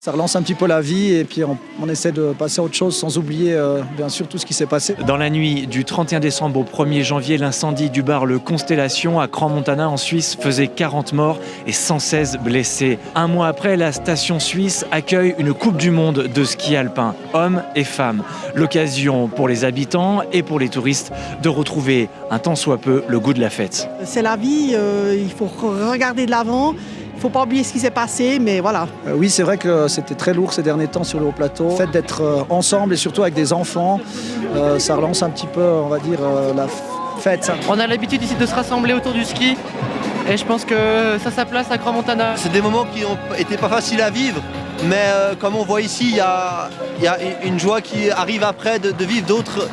Ça relance un petit peu la vie et puis on essaie de passer à autre chose sans oublier bien sûr tout ce qui s'est passé. Dans la nuit du 31 décembre au 1er janvier, l'incendie du bar Le Constellation à Crans-Montana en Suisse faisait 40 morts et 116 blessés. Un mois après, la station suisse accueille une Coupe du Monde de ski alpin, hommes et femmes. L'occasion pour les habitants et pour les touristes de retrouver un tant soit peu le goût de la fête. C'est la vie, il faut regarder de l'avant. Il ne faut pas oublier ce qui s'est passé, mais voilà. Oui, c'est vrai que c'était très lourd ces derniers temps sur le haut plateau. Le fait d'être ensemble et surtout avec des enfants, ça relance un petit peu, on va dire, la fête. On a l'habitude ici de se rassembler autour du ski et je pense que ça a sa place à Crans-Montana. C'est des moments qui n'ont été pas faciles à vivre, mais comme on voit ici, il y a une joie qui arrive après de vivre d'autres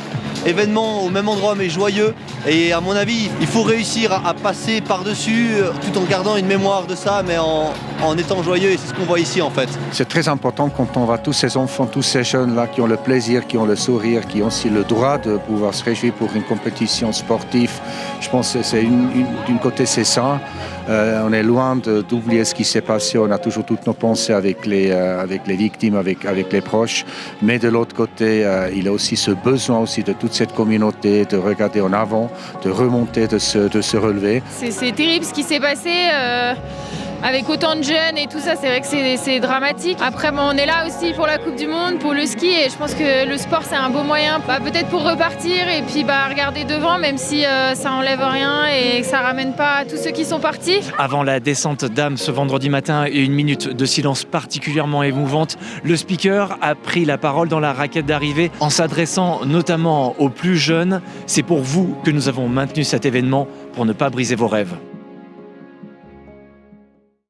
événements au même endroit mais joyeux. Et à mon avis, il faut réussir à passer par-dessus tout en gardant une mémoire de ça, mais en étant joyeux, et c'est ce qu'on voit ici en fait. C'est très important quand on voit tous ces enfants, tous ces jeunes-là qui ont le plaisir, qui ont le sourire, qui ont aussi le droit de pouvoir se réjouir pour une compétition sportive. Je pense que c'est d'une côté c'est ça. On est loin d'oublier ce qui s'est passé. On a toujours toutes nos pensées avec les victimes, avec les proches. Mais de l'autre côté, il y a aussi ce besoin aussi de toute cette communauté de regarder en avant, de remonter, de se relever. C'est terrible ce qui s'est passé. Avec autant de jeunes et tout ça, c'est vrai que c'est dramatique. Après, on est là aussi pour la Coupe du Monde, pour le ski, et je pense que le sport, c'est un beau moyen, peut-être pour repartir et puis regarder devant, même si ça enlève rien et que ça ramène pas tous ceux qui sont partis. Avant la descente d'âme ce vendredi matin et une minute de silence particulièrement émouvante, le speaker a pris la parole dans la raquette d'arrivée en s'adressant notamment aux plus jeunes. C'est pour vous que nous avons maintenu cet événement, pour ne pas briser vos rêves.